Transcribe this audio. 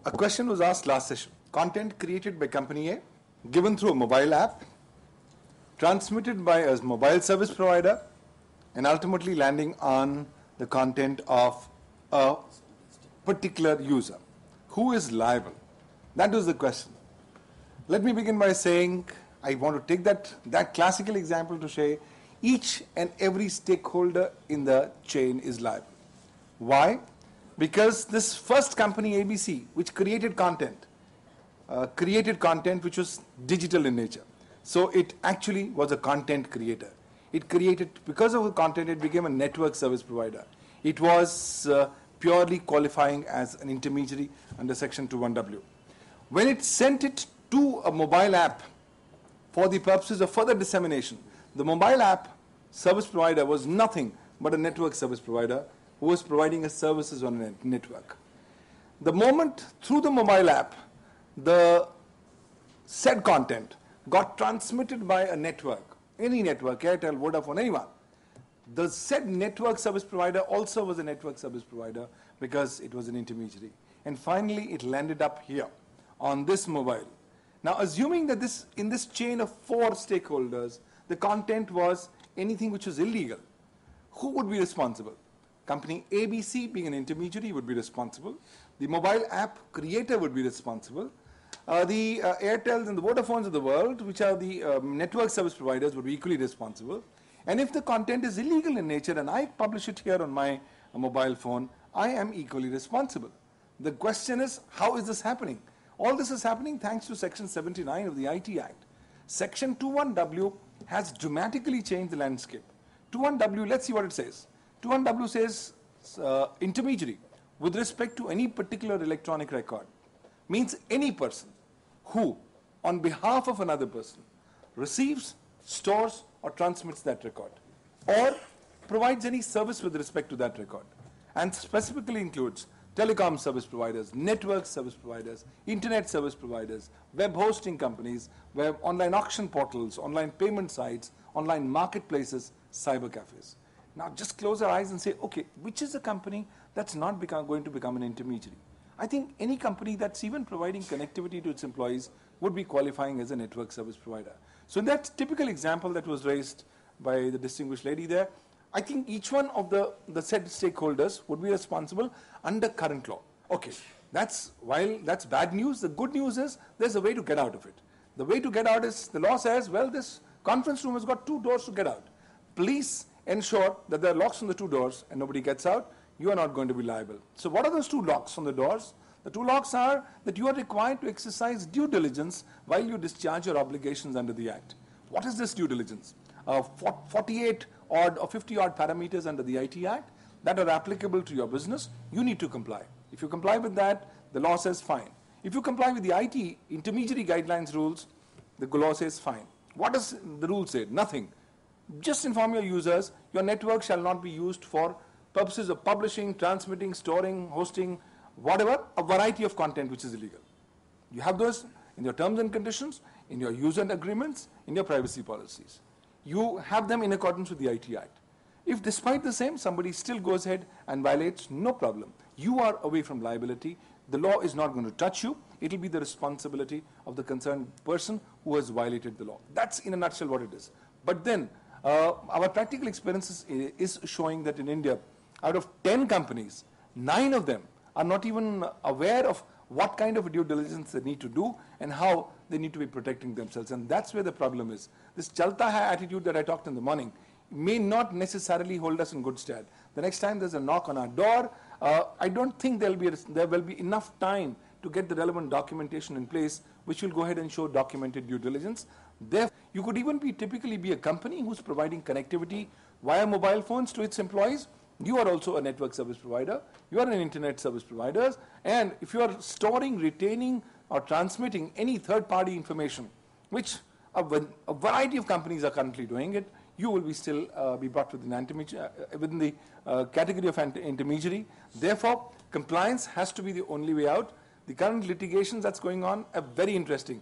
A question was asked last session. Content created by company A, given through a mobile app, transmitted by a mobile service provider, and ultimately landing on the content of a particular user. Who is liable? That was the question. Let me begin by saying I want to take that classical example to say each and every stakeholder in the chain is liable. Why? Because this first company ABC, which created content which was digital in nature. So it actually was a content creator. It created, because of the content, it became a network service provider. It was purely qualifying as an intermediary under Section 21W. When it sent it to a mobile app for the purposes of further dissemination, the mobile app service provider was nothing but a network service provider who was providing us services on a network. The moment through the mobile app, the said content got transmitted by a network, any network, Airtel, Vodafone, anyone. The said network service provider also was a network service provider because it was an intermediary. And finally, it landed up here on this mobile. Now, assuming that in this chain of 4 stakeholders, the content was anything which was illegal, who would be responsible? Company ABC, being an intermediary, would be responsible. The mobile app creator would be responsible. The Airtels and the Vodafones of the world, which are the network service providers, would be equally responsible. And if the content is illegal in nature and I publish it here on my mobile phone, I am equally responsible. The question is, how is this happening? All this is happening thanks to Section 79 of the IT Act. Section 21W has dramatically changed the landscape. 21W, let's see what it says. 21W says intermediary with respect to any particular electronic record means any person who, on behalf of another person, receives, stores, or transmits that record, or provides any service with respect to that record, and specifically includes telecom service providers, network service providers, internet service providers, web hosting companies, web online auction portals, online payment sites, online marketplaces, cyber cafes. Now just close our eyes and say, okay, which is the company that's not going to become an intermediary? I think any company that's even providing connectivity to its employees would be qualifying as a network service provider. So in that typical example that was raised by the distinguished lady there, I think each one of the said stakeholders would be responsible under current law. Okay, while that's bad news, the good news is there's a way to get out of it. The way to get out is, the law says, well, this conference room has got 2 doors to get out. Please ensure that there are locks on the 2 doors and nobody gets out. You are not going to be liable. So what are those 2 locks on the doors? The 2 locks are that you are required to exercise due diligence while you discharge your obligations under the Act. What is this due diligence? 48 odd or 50 odd parameters under the IT Act that are applicable to your business, you need to comply. If you comply with that, the law says fine. If you comply with the IT intermediary guidelines rules, the law says fine. What does the rule say? Nothing. Just inform your users, your network shall not be used for purposes of publishing, transmitting, storing, hosting, whatever, a variety of content which is illegal. You have those in your terms and conditions, in your user agreements, in your privacy policies. You have them in accordance with the IT Act. If despite the same, somebody still goes ahead and violates, no problem. You are away from liability. The law is not going to touch you. It will be the responsibility of the concerned person who has violated the law. That's in a nutshell what it is. But then, our practical experiences is showing that in India, out of 10 companies, 9 of them are not even aware of what kind of due diligence they need to do and how they need to be protecting themselves. And that's where the problem is. This chalta hai attitude that I talked in the morning may not necessarily hold us in good stead. The next time there's a knock on our door, I don't think there will be enough time to get the relevant documentation in place which will go ahead and show documented due diligence. Therefore, you could even typically be a company who's providing connectivity via mobile phones to its employees. You are also a network service provider. You are an internet service provider. And if you are storing, retaining, or transmitting any third-party information, which a variety of companies are currently doing it, you will be still be brought within the category of intermediary. Therefore, compliance has to be the only way out. The current litigations that's going on are very interesting.